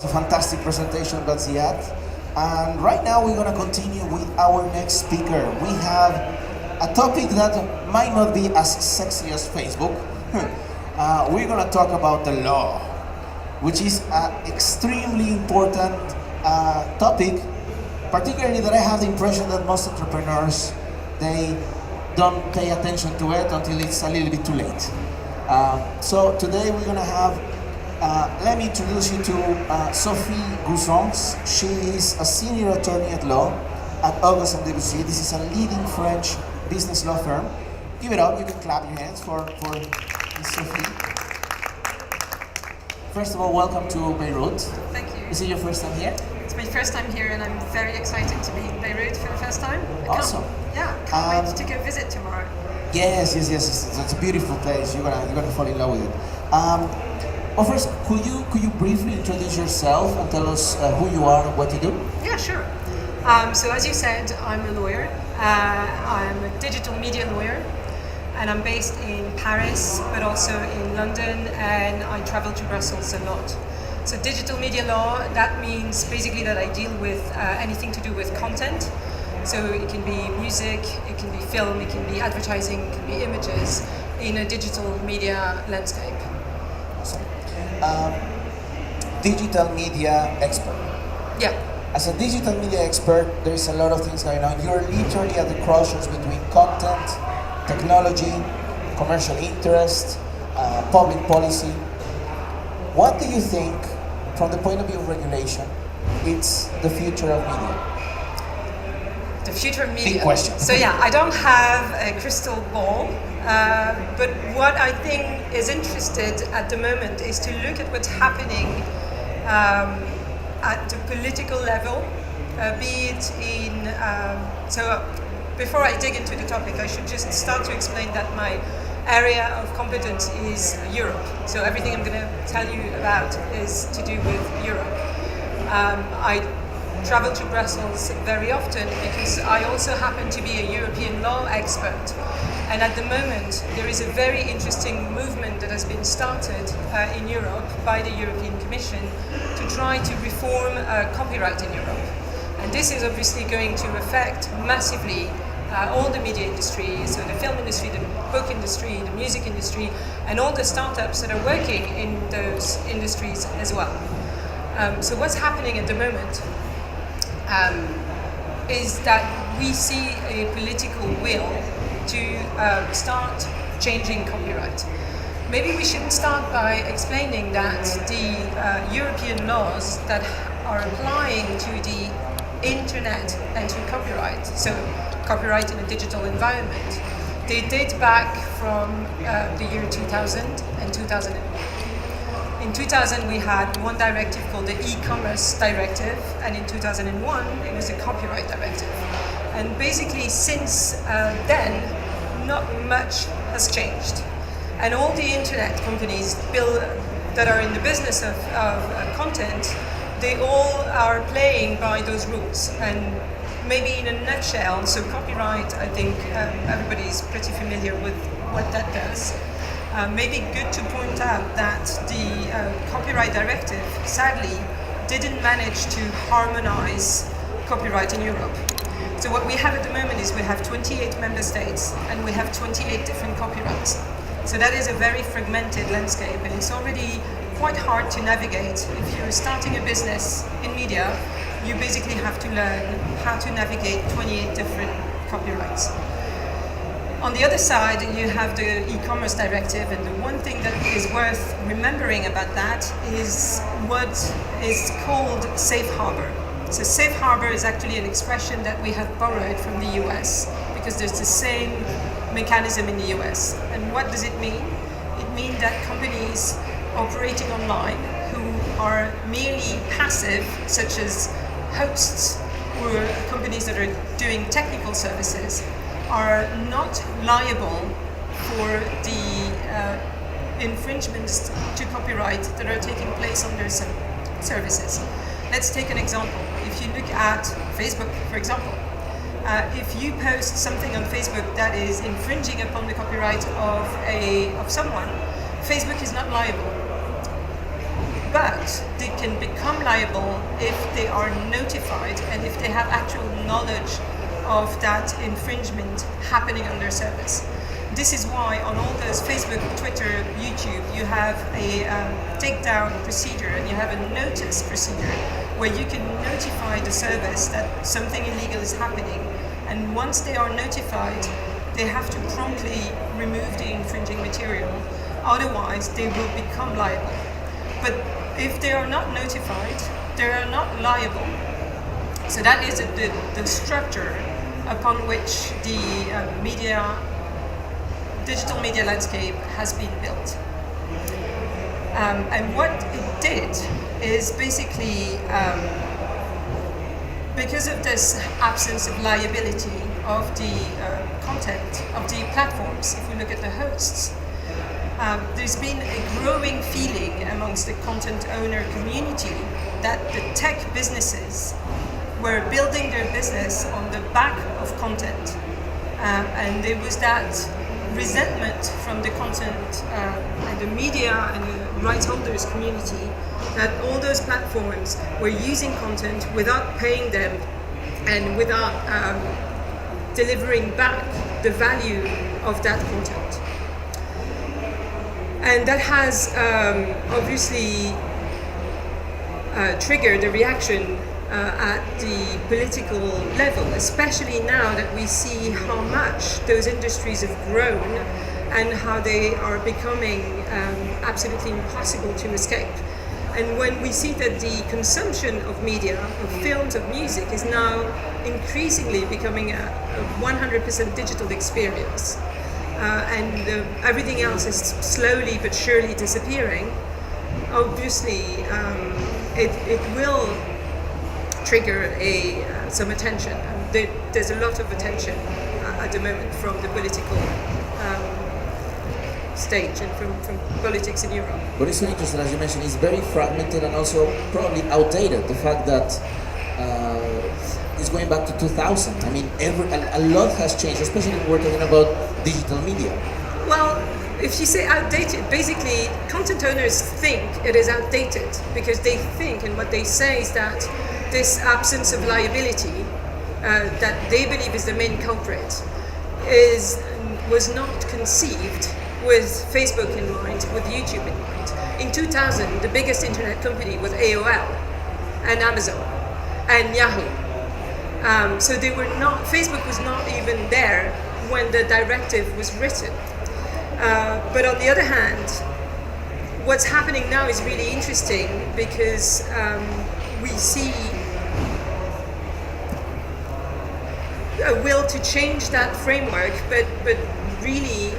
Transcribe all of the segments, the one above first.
It's a fantastic presentation that Ziad. And right now we're going to continue with our next speaker. We have a topic that might not be as sexy as Facebook. We're going to talk about the law, which is an extremely important topic, particularly that I have the impression that most entrepreneurs, they don't pay attention to it until it's a little bit too late. So today we're going to have let me introduce you to Sophie Goosens. She is a senior attorney at law at August and Debussy. This is a leading French business law firm. Give it up, you can clap your hands for Ms. Sophie. First of all, welcome to Beirut. Thank you. Is it your first time here? It's my first time here and I'm very excited to be in Beirut for the first time. Awesome. Can't wait to go visit tomorrow. Yes. It's a beautiful place. You're gonna fall in love with it. Well, first, could you briefly introduce yourself and tell us who you are and what you do? Yeah, sure. So as you said, I'm a lawyer. I'm a digital media lawyer, and I'm based in Paris, but also in London, and I travel to Brussels a lot. So digital media law, that means basically that I deal with anything to do with content. So it can be music, it can be film, it can be advertising, it can be images in a digital media landscape. Digital media expert. Yeah. As a digital media expert, there's a lot of things going on. You're literally at the crossroads between content, technology, commercial interest, public policy. What do you think, from the point of view of regulation, it's the future of media? The future of media. Big question. So yeah, I don't have a crystal ball, but what I think is interested at the moment is to look at what's happening at the political level, be it in. Before I dig into the topic, I should just start to explain that my area of competence is Europe. So everything I'm going to tell you about is to do with Europe. I travel to Brussels very often because I also happen to be a European law expert. And at the moment, there is a very interesting movement that has been started in Europe by the European Commission to try to reform copyright in Europe. And this is obviously going to affect massively all the media industry, so the film industry, the book industry, the music industry, and all the startups that are working in those industries as well. So what's happening at the moment is that we see a political will to start changing copyright. Maybe we should start by explaining that the European laws that are applying to the internet and to copyright, so copyright in a digital environment, they date back from the year 2000 and 2001. In 2000 we had one directive called the e-commerce directive, and in 2001 it was the copyright directive. And basically since then, not much has changed. And all the internet companies that are in the business of content, they all are playing by those rules. And maybe in a nutshell, so copyright, I think everybody's pretty familiar with what that does. Maybe good to point out that the copyright directive, sadly, didn't manage to harmonize copyright in Europe. So what we have at the moment is we have 28 member states and we have 28 different copyrights. So that is a very fragmented landscape, and it's already quite hard to navigate. If you're starting a business in media, you basically have to learn how to navigate 28 different copyrights. On the other side, you have the e-commerce directive, and the one thing that is worth remembering about that is what is called safe harbor. So safe harbor is actually an expression that we have borrowed from the US because there's the same mechanism in the US. And what does it mean? It means that companies operating online who are merely passive, such as hosts or companies that are doing technical services, are not liable for the infringements to copyright that are taking place on their services. Let's take an example. If you look at Facebook, for example, if you post something on Facebook that is infringing upon the copyright of someone, Facebook is not liable. but they can become liable if they are notified and if they have actual knowledge of that infringement happening on their service. This is why on all those Facebook, Twitter, YouTube, you have a takedown procedure and you have a notice procedure where you can notify the service that something illegal is happening. And once they are notified, they have to promptly remove the infringing material. Otherwise, they will become liable. But if they are not notified, they are not liable. So that is the structure upon which the digital media landscape has been built. And what it did is basically, because of this absence of liability of the content of the platforms, if we look at the hosts, there's been a growing feeling amongst the content owner community that the tech businesses were building their business on the back of content. And there was that resentment from the content and the media and the rights holders community that all those platforms were using content without paying them and without delivering back the value of that content. And that has obviously triggered a reaction at the political level, especially now that we see how much those industries have grown and how they are becoming absolutely impossible to escape. And when we see that the consumption of media, of films, of music is now increasingly becoming a 100% digital experience, and everything else is slowly but surely disappearing, obviously it will trigger some attention. There's a lot of attention at the moment from the political stage and from politics in Europe. What is so interesting, as you mentioned, is very fragmented and also probably outdated. The fact that it's going back to 2000. I mean, a lot has changed, especially when we're talking about digital media. Well, if you say outdated, basically content owners think it is outdated because they think, and what they say is that this absence of liability that they believe is the main culprit was not conceived with Facebook in mind, with YouTube in mind. In 2000, the biggest internet company was AOL and Amazon and Yahoo. So they were not. Facebook was not even there when the directive was written. But on the other hand, what's happening now is really interesting because we see a will to change that framework, but really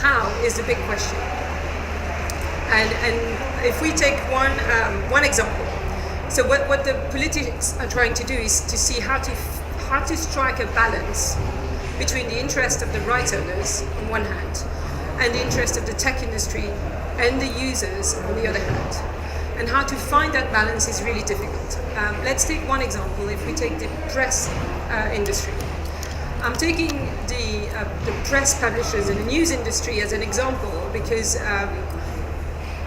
how is the big question. And if we take one example, so what the politics are trying to do is to see how to strike a balance between the interest of the rights owners on one hand and the interest of the tech industry and the users on the other hand. And how to find that balance is really difficult. Let's take one example. If we take the press industry, I'm taking the press publishers and the news industry as an example because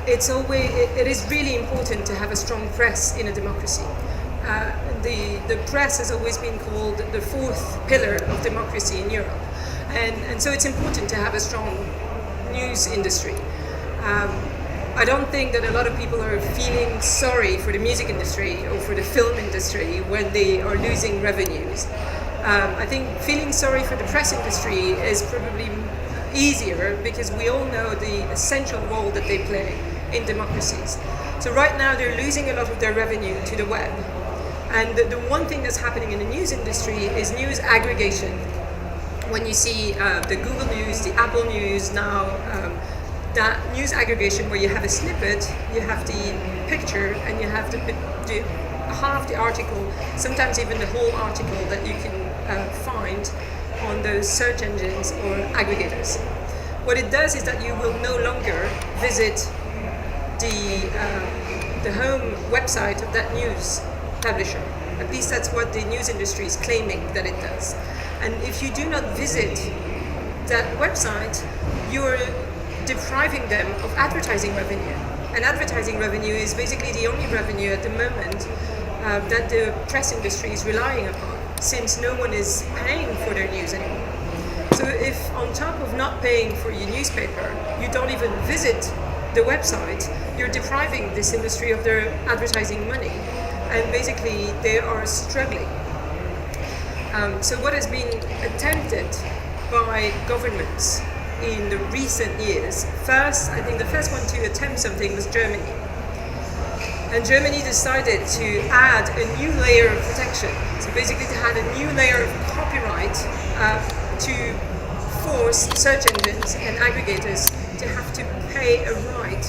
it is really important to have a strong press in a democracy. The press has always been called the fourth pillar of democracy in Europe, and so it's important to have a strong news industry. I don't think that a lot of people are feeling sorry for the music industry or for the film industry when they are losing revenues. I think feeling sorry for the press industry is probably easier because we all know the essential role that they play in democracies. So right now they're losing a lot of their revenue to the web. And the one thing that's happening in the news industry is news aggregation. When you see the Google News, the Apple News now, that news aggregation where you have a snippet, you have the picture, and you have the half the article, sometimes even the whole article that you can find on those search engines or aggregators. What it does is that you will no longer visit the home website of that news publisher. At least that's what the news industry is claiming that it does. And if you do not visit that website, you're depriving them of advertising revenue. And advertising revenue is basically the only revenue at the moment that the press industry is relying upon, since no one is paying for their news anymore. So if on top of not paying for your newspaper, you don't even visit the website, you're depriving this industry of their advertising money, and basically they are struggling. So what has been attempted by governments in the recent years, first, I think the first one to attempt something was Germany. And Germany decided to add a new layer of protection. So basically to add a new layer of copyright to force search engines and aggregators to have to pay a right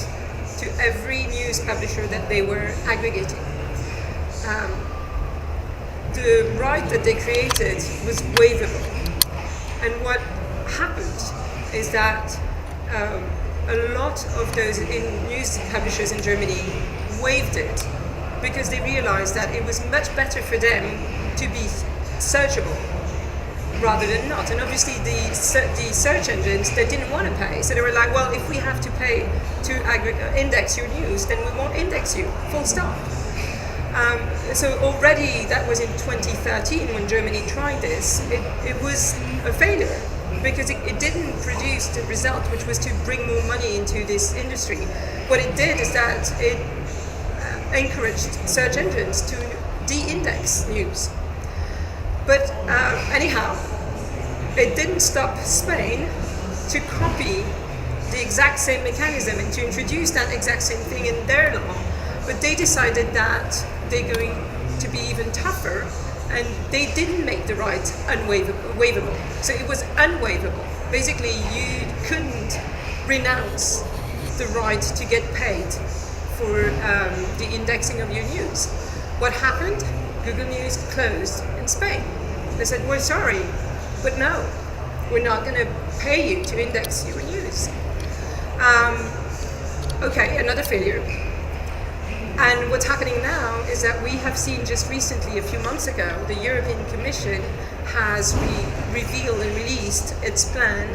to every news publisher that they were aggregating. The right that they created was waivable. And what happened is that a lot of those news publishers in Germany waived it because they realized that it was much better for them to be searchable rather than not. And obviously the search engines, they didn't want to pay. So they were like, well, if we have to pay to index your news, then we won't index you, full stop. So already, that was in 2013 when Germany tried this, it was a failure because it didn't produce the result, which was to bring more money into this industry. What it did is that it encouraged search engines to de-index news. But anyhow, it didn't stop Spain to copy the exact same mechanism and to introduce that exact same thing in their law. But they decided that they're going to be even tougher, and they didn't make the right waivable. So it was unwaivable. Basically, you couldn't renounce the right to get paid for the indexing of your news. What happened? Google News closed in Spain. They said, we're sorry, but no, we're not going to pay you to index your news. Okay, another failure. And what's happening now is that we have seen just recently, a few months ago, the European Commission has revealed and released its plan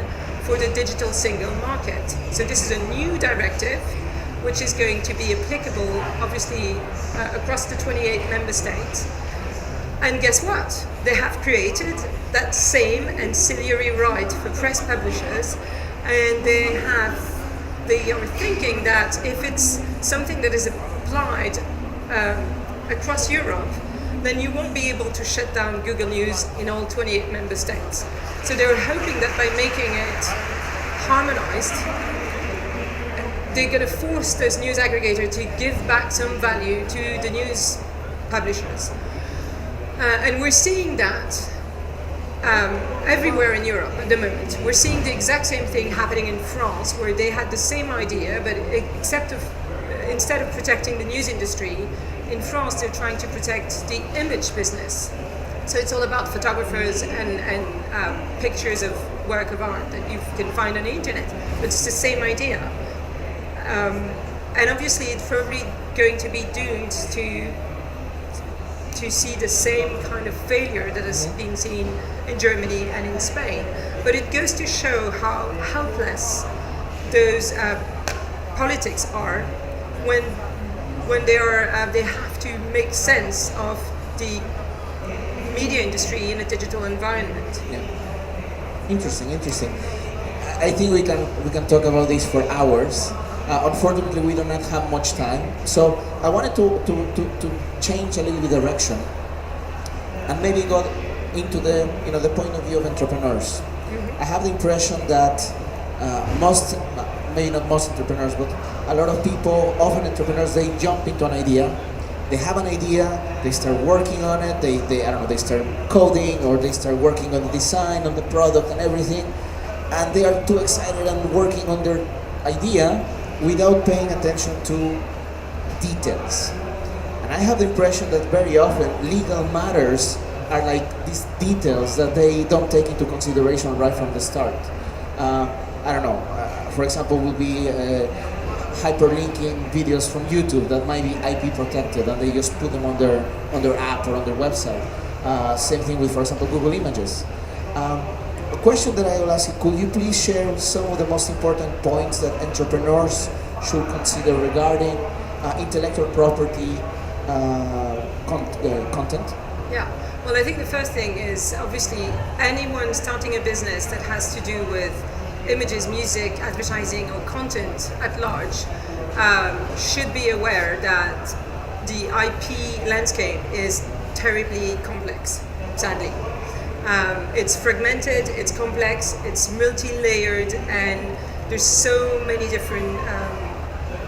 for the digital single market. So this is a new directive which is going to be applicable, obviously, across the 28 member states. And guess what? They have created that same ancillary right for press publishers, and they are thinking that if it's something that is applied across Europe, then you won't be able to shut down Google News in all 28 member states. So they were hoping that by making it harmonized, they're going to force those news aggregators to give back some value to the news publishers. And we're seeing that everywhere in Europe at the moment. We're seeing the exact same thing happening in France, where they had the same idea, but instead of protecting the news industry, in France they're trying to protect the image business. So it's all about photographers and pictures of work of art that you can find on the internet. But it's the same idea. And obviously it's probably going to be doomed to see the same kind of failure that has been seen in Germany and in Spain. But it goes to show how helpless those politics are when they have to make sense of the media industry in a digital environment. Yeah. Interesting. I think we can talk about this for hours. Unfortunately, we do not have much time, so I wanted to change a little bit direction and maybe go into the point of view of entrepreneurs. Mm-hmm. I have the impression that maybe not most entrepreneurs, but a lot of people, often entrepreneurs, they jump into an idea. They have an idea, they start working on it, they start coding, or they start working on the design, on the product and everything, and they are too excited and working on their idea without paying attention to details. And I have the impression that very often legal matters are like these details that they don't take into consideration right from the start. I don't know, for example, will be hyperlinking videos from YouTube that might be IP protected, and they just put them on their app or on their website. Same thing with, for example, Google Images. A question that I will ask you, could you please share some of the most important points that entrepreneurs should consider regarding intellectual property content? Yeah, well, I think the first thing is obviously anyone starting a business that has to do with images, music, advertising, or content at large should be aware that the IP landscape is terribly complex, sadly. It's fragmented, it's complex, it's multi-layered, and there's so many different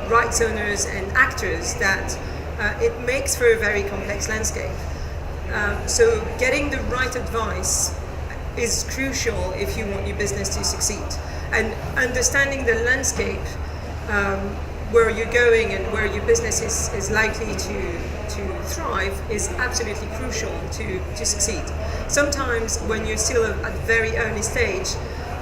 rights owners and actors that it makes for a very complex landscape. So getting the right advice is crucial if you want your business to succeed. And understanding the landscape, where you're going and where your business is likely to thrive is absolutely crucial to succeed. Sometimes when you're still at a very early stage,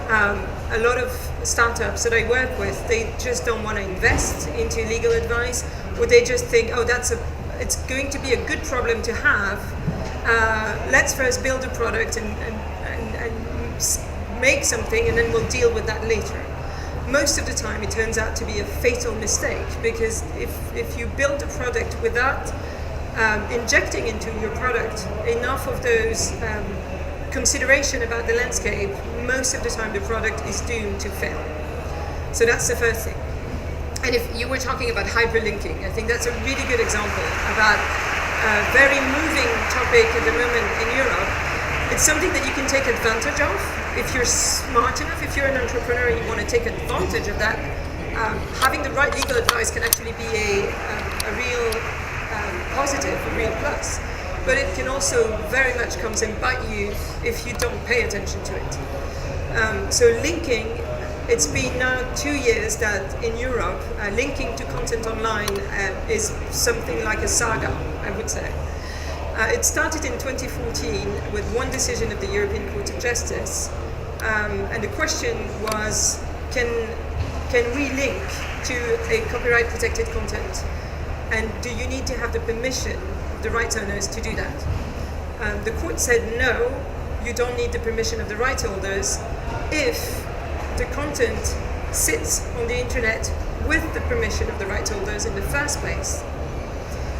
a lot of startups that I work with, they just don't want to invest into legal advice, or they just think, oh, it's going to be a good problem to have. Let's first build a product and make something, and then we'll deal with that later. Most of the time it turns out to be a fatal mistake, because if you build a product without injecting into your product enough of those consideration about the landscape, most of the time the product is doomed to fail. So that's the first thing. And if you were talking about hyperlinking, I think that's a really good example about a very moving topic at the moment in Europe. It's something that you can take advantage of if you're smart enough. If you're an entrepreneur and you want to take advantage of that, having the right legal advice can actually be a real positive, a real plus. But it can also very much come and bite you if you don't pay attention to it. So linking, it's been now 2 years that in Europe, linking to content online is something like a saga, I would say. It started in 2014 with one decision of the European Court of Justice, and the question was, can we link to a copyright protected content, and do you need to have the permission of the rights owners to do that? The court said no, you don't need the permission of the rights holders if the content sits on the internet with the permission of the rights holders in the first place.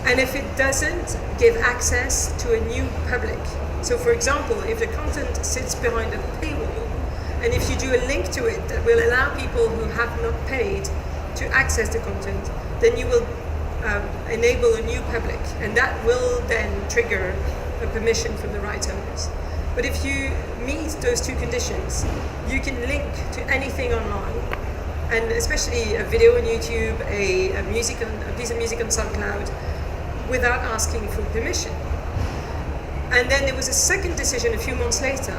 And if it doesn't give access to a new public. So for example, if the content sits behind a paywall, and if you do a link to it that will allow people who have not paid to access the content, then you will enable a new public, and that will then trigger a permission from the rights owners. But if you meet those two conditions, you can link to anything online, and especially a video on YouTube, a piece of music on SoundCloud, without asking for permission. And then there was a second decision a few months later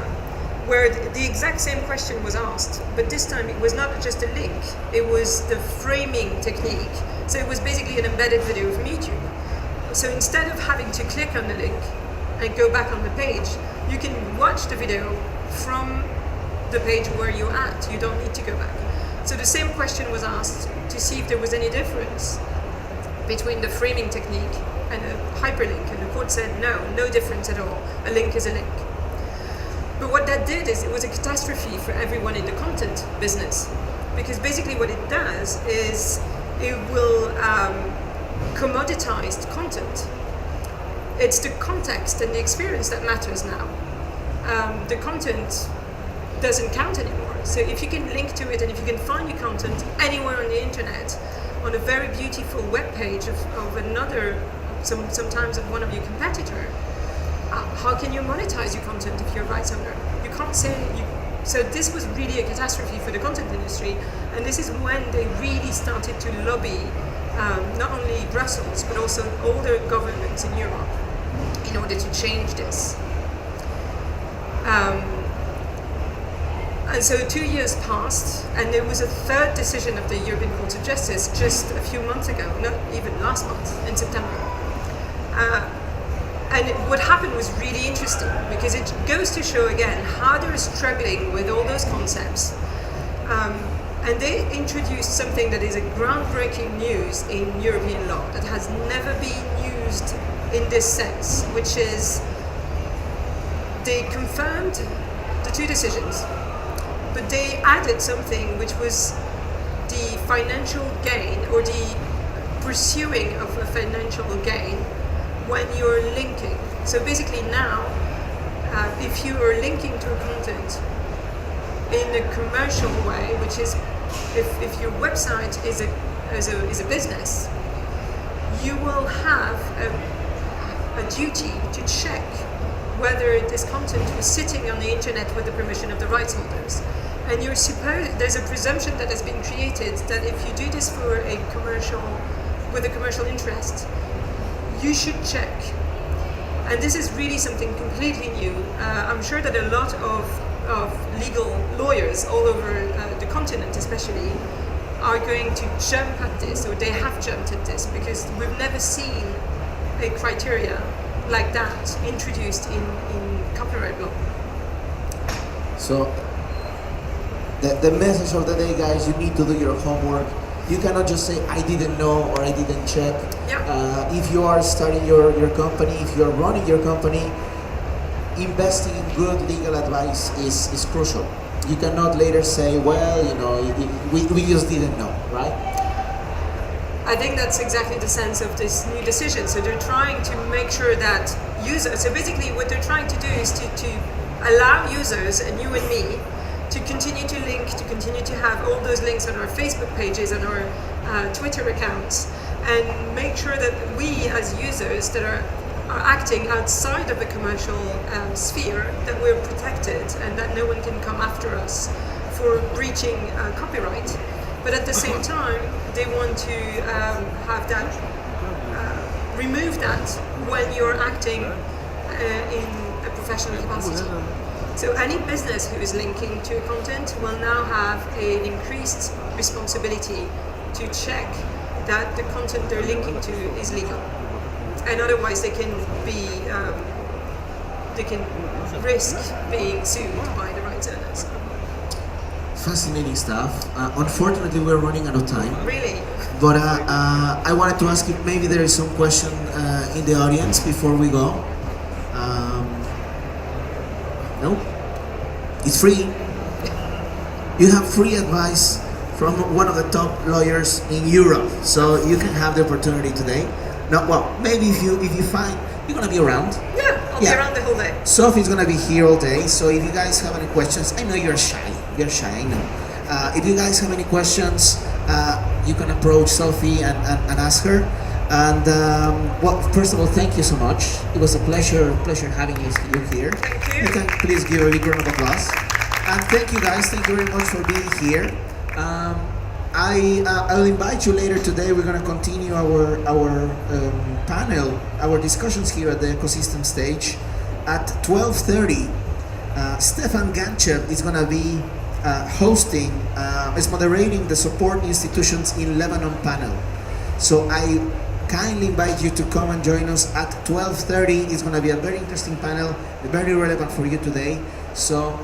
where the exact same question was asked, but this time it was not just a link, it was the framing technique. So it was basically an embedded video from YouTube. So instead of having to click on the link and go back on the page, you can watch the video from the page where you're at. You don't need to go back. So the same question was asked to see if there was any difference between the framing technique and a hyperlink, and the court said no difference at all. A link is a link. But what that did is it was a catastrophe for everyone in the content business, because basically what it does is it will commoditize content. It's the context and the experience that matters now. The content doesn't count anymore. So if you can link to it and if you can find your content anywhere on the internet, on a very beautiful web page of another, sometimes of one of your competitor, how can you monetize your content if you're a rights owner? You can't say. So this was really a catastrophe for the content industry, and this is when they really started to lobby not only Brussels but also all the governments in Europe in order to change this. And so 2 years passed, and there was a third decision of the European Court of Justice just a few months ago, not even last month, in September. And what happened was really interesting, because it goes to show again how they're struggling with all those concepts. And they introduced something that is a groundbreaking news in European law that has never been used in this sense, which is they confirmed the two decisions, but they added something which was the financial gain or the pursuing of a financial gain when you're linking. So basically now, if you are linking to a content in a commercial way, which is if your website is a business, you will have a duty to check whether this content was sitting on the internet with the permission of the rights holders. And there's a presumption that has been created that if you do this for with a commercial interest, you should check. And this is really something completely new. I'm sure that a lot of legal lawyers all over the continent especially are going to jump at this, or they have jumped at this, because we've never seen a criteria like that introduced in copyright law. So the message of the day, guys, you need to do your homework. You cannot just say, I didn't know or I didn't check. Yeah. If you are starting your company, if you are running your company, investing in good legal advice is crucial. You cannot later say, well, we just didn't know, right? I think that's exactly the sense of this new decision. So they're trying to make sure that users, so basically what they're trying to do is to allow users, and you and me, to continue to link, to continue to have all those links on our Facebook pages, on our Twitter accounts, and make sure that we as users that are acting outside of the commercial sphere, that we're protected and that no one can come after us for breaching copyright. But at the same time, they want to have that, remove that when you're acting in a professional capacity. So any business who is linking to content will now have an increased responsibility to check that the content they're linking to is legal. And otherwise they can risk being sued by the rights owners. Fascinating stuff. Unfortunately, we're running out of time. Really? But I wanted to ask if maybe there is some question in the audience before we go. No? It's free. You have free advice from one of the top lawyers in Europe, so you can have the opportunity today. No, well, maybe if you find you're gonna be around. Yeah, I'll be around the whole day. Sophie's gonna be here all day, so if you guys have any questions, I know you're shy. You're shy, I know. If you guys have any questions, you can approach Sophie and ask her. And well, first of all, thank you so much. It was a pleasure having you here. Thank you. You can please give a big round of applause. And thank you guys. Thank you very much for being here. I'll invite you later today. We're going to continue our panel, our discussions here at the ecosystem stage. At 12:30, Stefan Ganchev is going to be moderating the support institutions in Lebanon panel. So I kindly invite you to come and join us at 12:30. It's going to be a very interesting panel, very relevant for you today. So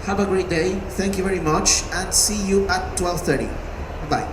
have a great day. Thank you very much, and see you at 12:30. Bye.